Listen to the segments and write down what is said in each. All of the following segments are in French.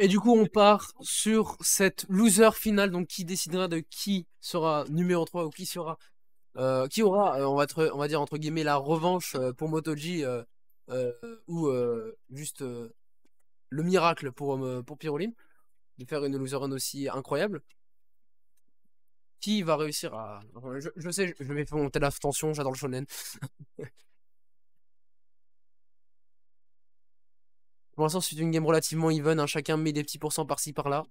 Et du coup, on part sur cette loser finale, donc qui décidera de qui sera numéro 3 ou qui aura, on va dire entre guillemets, la revanche pour Motoji euh, ou juste le miracle pour Pyroline de faire une loser run aussi incroyable. Qui va réussir à. Enfin, je sais, je vais monter la tension, j'adore le shonen. Pour l'instant, c'est une game relativement even, hein, chacun met des petits pourcents par-ci par-là.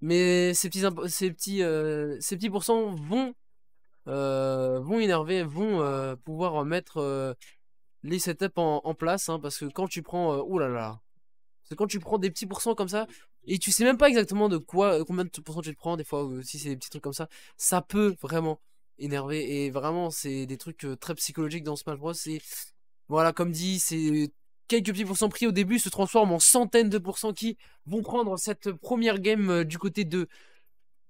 Mais ces petits pourcents vont énerver, vont pouvoir mettre les setups en place, hein, parce que quand tu prends, ouh là là, parce que quand tu prends des petits pourcents comme ça, et tu sais même pas exactement de quoi, combien de pourcents tu te prends, des fois, si c'est des petits trucs comme ça peut vraiment énerver, et vraiment, c'est des trucs très psychologiques dans Smash Bros. C'est, voilà, comme dit, c'est quelques petits pourcents pris au début se transforment en centaines de pourcents qui vont prendre cette première game du côté de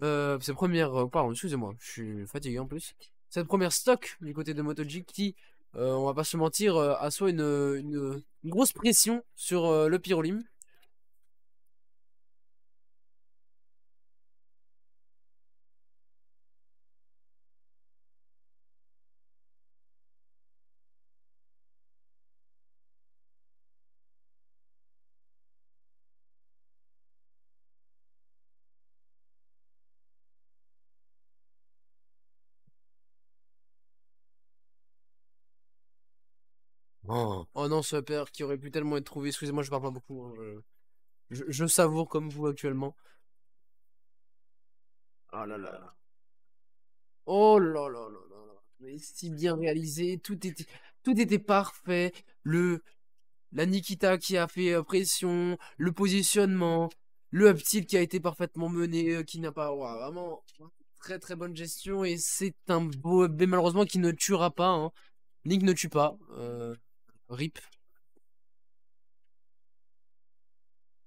cette première. Pardon, excusez-moi, je suis fatigué en plus. Cette première stock du côté de MotoG qui, on va pas se mentir, assoit une grosse pression sur le Pyrolim. Oh non, ce père qui aurait pu tellement être trouvé. Excusez-moi, je parle pas beaucoup, hein, je savoure comme vous actuellement. Oh là là. Oh là là là là là. Mais si bien réalisé, tout était parfait. La Nikita qui a fait pression, le positionnement, le up tilt qui a été parfaitement mené, qui n'a pas. Ouah, vraiment très très bonne gestion. Et c'est un beau up B malheureusement qui ne tuera pas, hein. Link ne tue pas. RIP.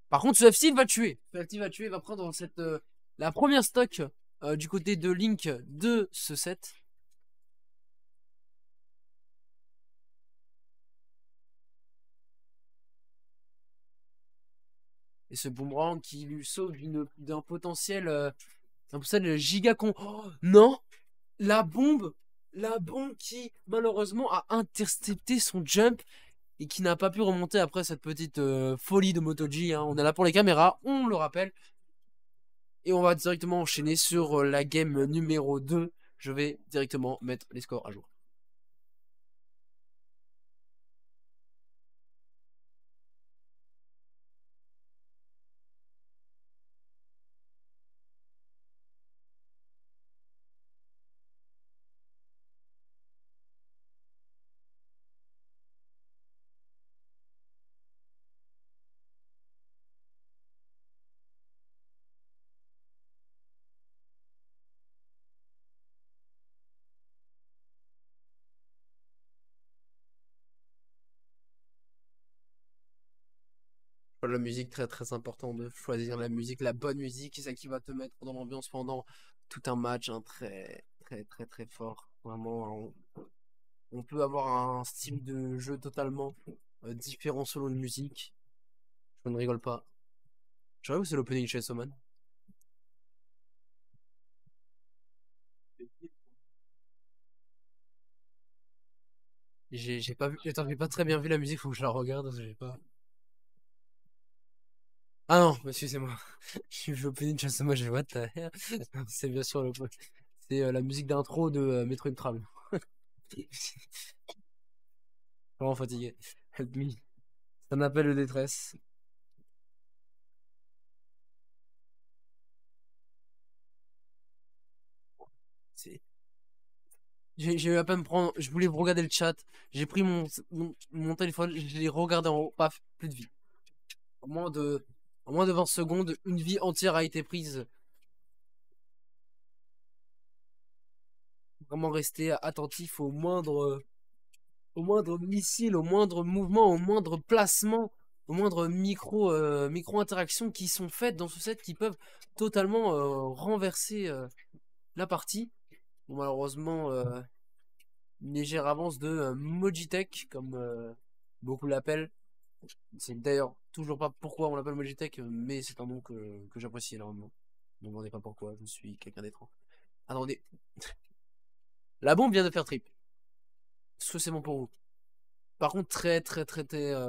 Par contre, ce up tilt va tuer. Ce up tilt va tuer, va prendre la première stock du côté de Link de ce set. Et ce boomerang qui lui sauve d'un potentiel, giga con. Oh, non! La bombe, la bombe qui malheureusement a intercepté son jump et qui n'a pas pu remonter après cette petite folie de MotoG, hein. On est là pour les caméras, on le rappelle. Et on va directement enchaîner sur la game numéro 2. Je vais directement mettre les scores à jour. La musique, très très important de choisir la musique, la bonne musique, c'est ça qui va te mettre dans l'ambiance pendant tout un match, hein, très très très très fort. Vraiment, on peut avoir un style de jeu totalement différent selon une musique. Je ne rigole pas. J'avoue que c'est l'opening chez Soman. J'ai pas vu. Attends, j'ai pas très bien vu la musique, faut que je la regarde parce que j'ai pas. Ah non, excusez-moi. Je suis vu l'opening chez Soman, j'ai what the hell. C'est bien sûr c'est la musique d'intro de Metroid Prime. Vraiment fatigué. Help me. C'est un appel de détresse. C'est- J'ai eu à peine prendre. Je voulais regarder le chat. J'ai pris mon téléphone, je l'ai regardé en haut. Paf, plus de vie. En en moins de 20 secondes, une vie entière a été prise. Vraiment rester attentif au moindre missile, au moindre mouvement, au moindre placement, au moindre micro interaction qui sont faites dans ce set qui peuvent totalement renverser la partie. Bon, malheureusement, une légère avance de Mojitech, comme beaucoup l'appellent. C'est d'ailleurs toujours pas pourquoi on l'appelle Logitech, mais c'est un nom que j'apprécie énormément. Ne me demandez pas pourquoi, je suis quelqu'un d'étrange. Attendez, la bombe vient de faire trip. Est-ce que c'est bon pour vous? Par contre, très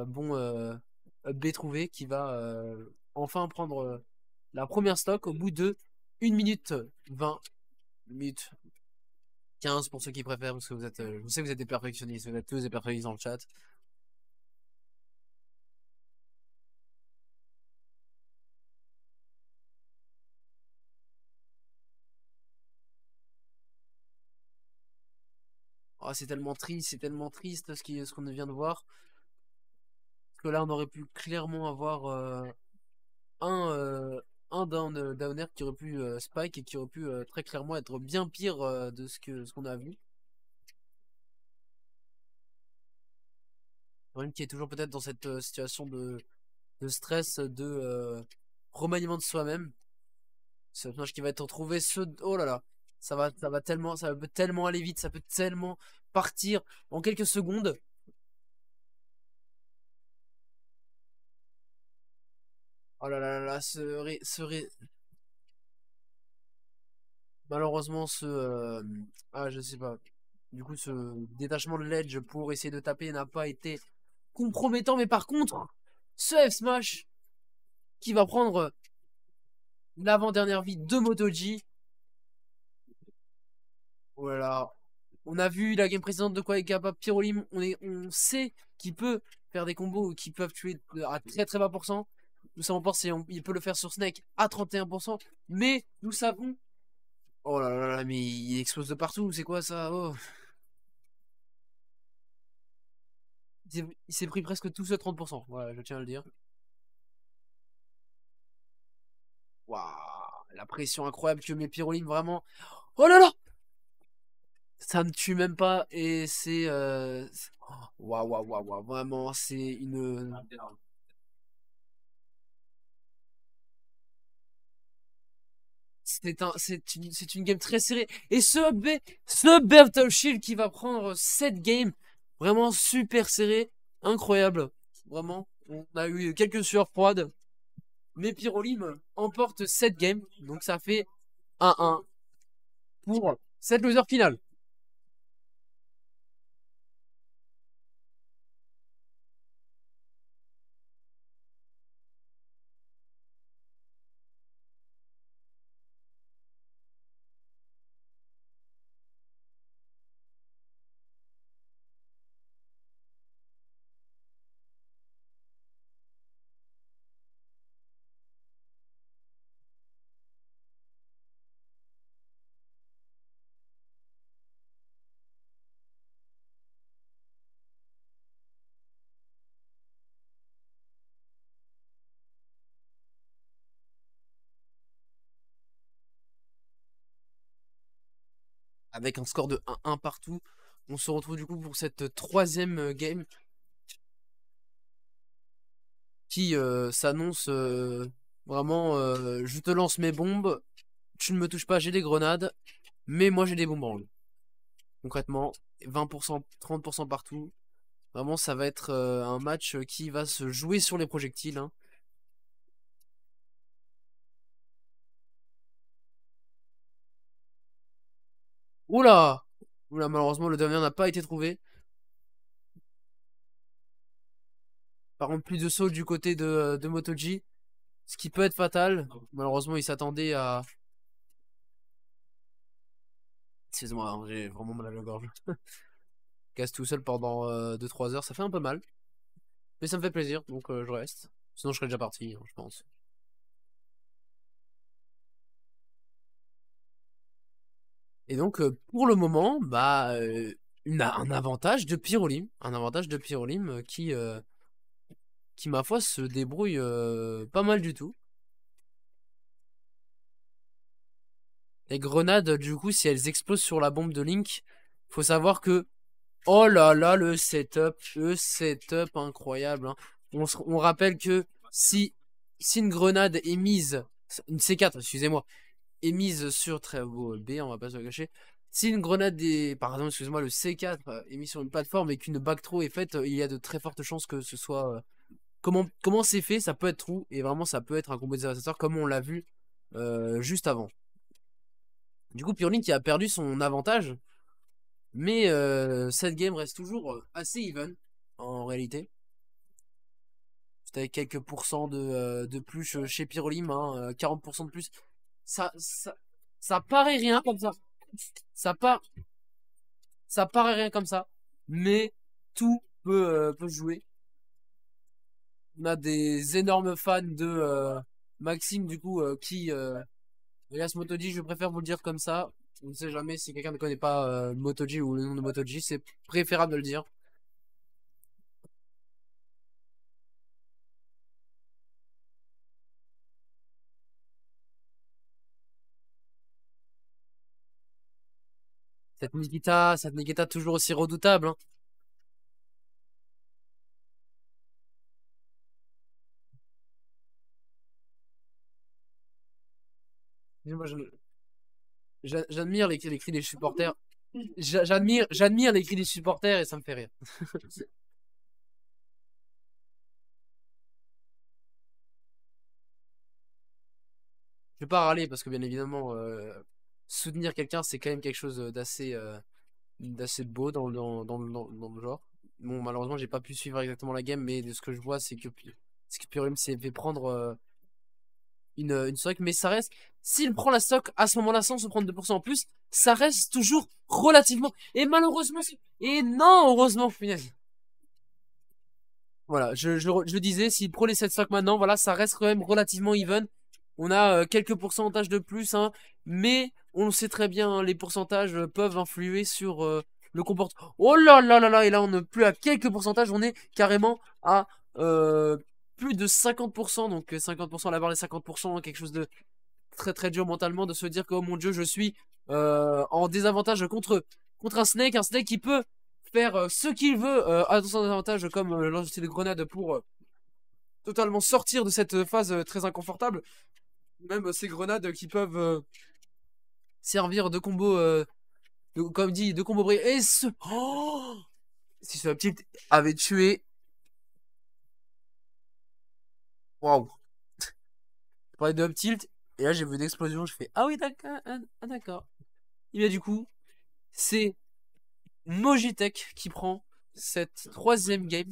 bon B trouvé qui va enfin prendre la première stock au bout de 1 minute 20, 1 minute 15 pour ceux qui préfèrent, parce que vous êtes, je sais que vous êtes des perfectionnistes, vous êtes tous des perfectionnistes dans le chat. Oh, c'est tellement triste ce qu'on vient de voir. Parce que là, on aurait pu clairement avoir un, euh, un downer qui aurait pu spike et qui aurait pu très clairement être bien pire de ce qu'on a vu. Même qui est toujours peut-être dans cette situation de stress, de remaniement de soi-même. Ce personnage qui va être retrouvé, oh là là, ça peut tellement aller vite, ça peut tellement partir en quelques secondes. Oh là là là là, malheureusement je sais pas. Du coup, ce détachement de l'edge pour essayer de taper n'a pas été compromettant, mais par contre, ce F-Smash qui va prendre l'avant-dernière vie de MotoG. Voilà. On a vu la game précédente de quoi est capable Pyrolim. On sait qu'il peut faire des combos qui peuvent tuer à très bas pourcent. Nous savons pas si il peut le faire sur Snake à 31%. Mais nous savons. Oh là là là, mais il explose de partout. C'est quoi ça? Oh. Il s'est pris presque tout ce 30%. Voilà, je tiens à le dire. Waouh, la pression incroyable que met Pyrolim, vraiment. Oh là là! Ça ne tue même pas et c'est waouh waouh waouh waouh, vraiment c'est une game très serrée et ce Battle Shield qui va prendre cette game vraiment super serré, incroyable. Vraiment, on a eu quelques sueurs froides mais Pyrolim emporte cette game donc ça fait 1-1 pour cette loser finale. Avec un score de 1-1 partout. On se retrouve du coup pour cette troisième game qui s'annonce vraiment je te lance mes bombes, tu ne me touches pas, j'ai des grenades, mais moi j'ai des bonbons. Concrètement, 20%, 30% partout. Vraiment, ça va être un match qui va se jouer sur les projectiles, hein. Oula! Oula, malheureusement, le dernier n'a pas été trouvé. Par contre, plus de saut du côté de MotoG, ce qui peut être fatal. Malheureusement, il s'attendait à. Excuse-moi, hein, j'ai vraiment mal à la gorge. Casse tout seul pendant 2-3 heures, ça fait un peu mal. Mais ça me fait plaisir, donc je reste. Sinon, je serais déjà parti, hein, je pense. Et donc, pour le moment, bah, un avantage de Pyrolim. Un avantage de Pyrolim qui, ma foi, se débrouille pas mal du tout. Les grenades, du coup, si elles explosent sur la bombe de Link, faut savoir que. Oh là là, le setup incroyable, hein. On rappelle que si une grenade est mise. Une C4, excusez-moi, est mise sur très beau B, on va pas se le cacher. Si une grenade est, par exemple, excuse-moi, le C4 est mis sur une plateforme et qu'une back throw est faite, il y a de très fortes chances que ce soit comment c'est fait, ça peut être true. Et vraiment, ça peut être un combo de dévastateur comme on l'a vu juste avant. Du coup, Purlin qui a perdu son avantage. Mais cette game reste toujours assez even en réalité. C'est avec quelques pourcents de plus chez Pyrolim, hein, 40% de plus. Ça, ça, ça paraît rien comme ça. Ça, par- Ça paraît rien comme ça. Mais tout peut se jouer. On a des énormes fans de Maxime, du coup, qui. Elias Motoji, je préfère vous le dire comme ça. On ne sait jamais si quelqu'un ne connaît pas Motoji ou le nom de Motoji. C'est préférable de le dire. Cette Nikita toujours aussi redoutable, hein. Moi, j'admire les cris des supporters. J'admire les cris des supporters et ça me fait rire. Je vais pas râler parce que bien évidemment, soutenir quelqu'un, c'est quand même quelque chose d'assez beau dans le genre. Bon, malheureusement, j'ai pas pu suivre exactement la game, mais de ce que je vois, c'est que Purim s'est fait prendre une stock, mais ça reste. S'il prend la stock à ce moment-là sans se prendre 2% en plus, ça reste toujours relativement. Et malheureusement, et non, heureusement, punaise. Voilà, je le disais, s'il prend les 7 stocks maintenant, voilà, ça reste quand même relativement even. On a quelques pourcentages de plus, hein, mais on le sait très bien, hein, les pourcentages peuvent influer sur le comportement. Oh là là là là, et là on n'est plus à quelques pourcentages, on est carrément à plus de 50%, donc 50% à la barre des 50%, hein, quelque chose de très très dur mentalement de se dire que oh mon dieu, je suis en désavantage contre un Snake qui peut faire ce qu'il veut à son avantage, comme lancer des grenades pour totalement sortir de cette phase très inconfortable. Même ces grenades qui peuvent servir de combo, comme dit, de combo brillant. Et ce. Oh, si ce petit avait tué. Waouh! Je parlais de up tilt. Et là, j'ai vu une explosion. Je fais ah oui, d'accord. Ah, d'accord. Et bien, du coup, c'est Mojitech qui prend cette troisième game.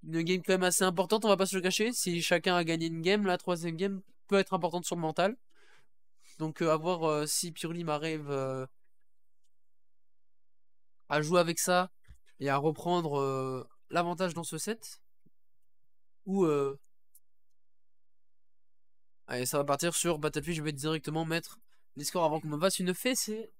Une game quand même assez importante, on va pas se le cacher. Si chacun a gagné une game, la troisième game peut être importante sur le mental. Donc, à voir si Purlim arrive à jouer avec ça et à reprendre l'avantage dans ce set. Ou allez, ça va partir sur Battlefield. Je vais directement mettre les scores avant qu'on me fasse une fessée.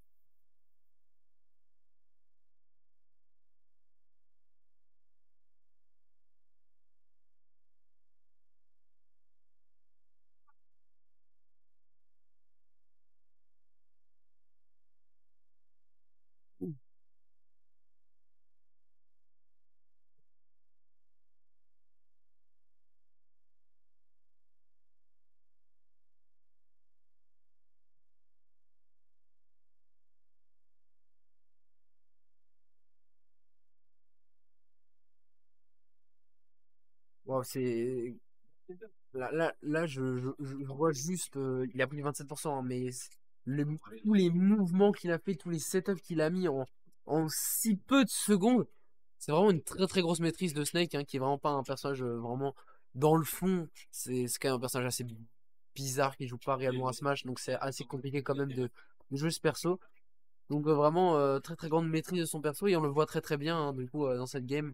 Wow, c'est. Là je vois juste. Il a pris 27%, hein, mais tous les mouvements qu'il a fait, tous les setups qu'il a mis en si peu de secondes, c'est vraiment une très très grosse maîtrise de Snake, hein, qui est vraiment pas un personnage vraiment dans le fond. C'est quand même un personnage assez bizarre qui joue pas réellement à Smash, donc c'est assez compliqué quand même de jouer ce perso. Donc vraiment très très grande maîtrise de son perso et on le voit très très bien, hein, du coup dans cette game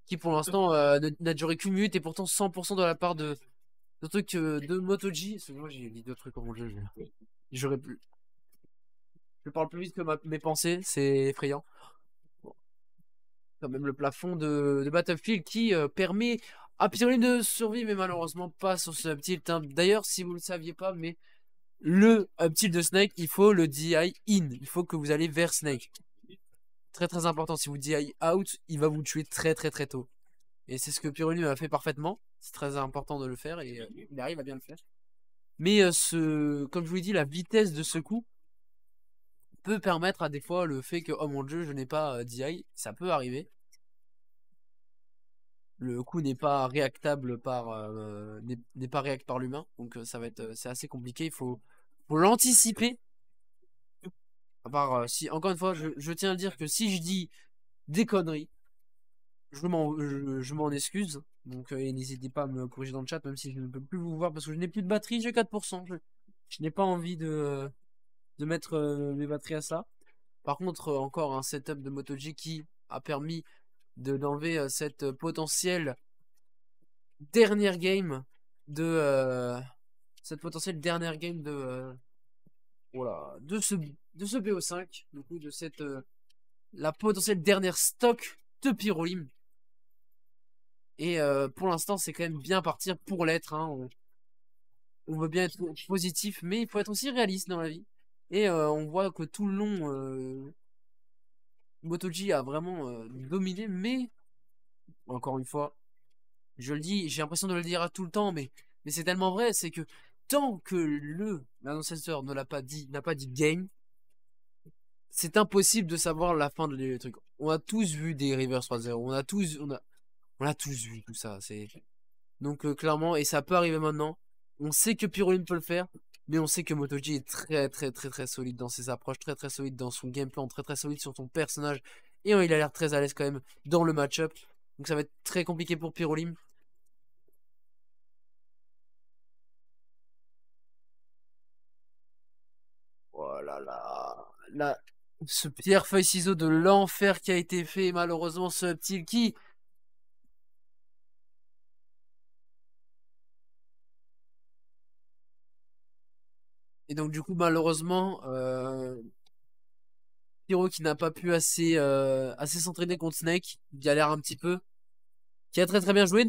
qui pour l'instant n'a duré qu'une minute et pourtant 100% de la part de trucs de Motoji. Parce que moi j'ai dit deux trucs en mon jeu. J'aurais pu. Je parle plus vite que mes pensées, c'est effrayant. Bon, quand même le plafond de Battlefield qui permet à Pyroline de survivre, mais malheureusement pas sur ce tilt, hein. D'ailleurs, si vous ne le saviez pas, mais le up tilt de Snake, il faut le DI in. Il faut que vous allez vers Snake. Très très important. Si vous DI out, il va vous tuer très très très tôt. Et c'est ce que Pyroline a fait parfaitement. C'est très important de le faire et il arrive à bien le faire. Mais comme je vous l'ai dit, la vitesse de ce coup peut permettre à des fois le fait que oh mon dieu, je n'ai pas DI, ça peut arriver. le coup n'est pas réactable par n'est pas réact par l'humain. Donc ça va être c'est assez compliqué. Faut l'anticiper. À part si encore une fois, je tiens à dire que si je dis des conneries, je m'en excuse. Donc et n'hésitez pas à me corriger dans le chat, même si je ne peux plus vous voir parce que je n'ai plus de batterie, j'ai 4%. Je n'ai pas envie de mettre mes batteries à ça. Par contre, encore un setup de MotoG qui a permis d'enlever cette potentielle dernière game de cette potentielle dernière game voilà, de ce BO5, du coup de cette la potentielle dernière stock de Pyrolim. Et pour l'instant, c'est quand même bien partir pour l'être. Hein. On veut bien être positif, mais il faut être aussi réaliste dans la vie. Et on voit que tout le long, MotoG a vraiment dominé, mais encore une fois, je le dis, j'ai l'impression de le dire à tout le temps, mais c'est tellement vrai, c'est que tant que l'annonceur ne l'a pas dit, n'a pas dit game, c'est impossible de savoir la fin de trucs. On a tous vu des Rivers 3-0, on a tous vu tout ça. Donc clairement, et ça peut arriver maintenant. On sait que Pyroline peut le faire, mais on sait que MotoG est très très très très solide dans ses approches, très très solide dans son gameplay, très très solide sur son personnage, et il a l'air très à l'aise quand même dans le match-up. Donc ça va être très compliqué pour Pyrolim. Voilà là. Ce pierre feuille ciseau de l'enfer qui a été fait, malheureusement ce petit qui. Et donc du coup malheureusement Pyro qui n'a pas pu assez s'entraîner contre Snake, il galère un petit peu. Qui a très très bien joué.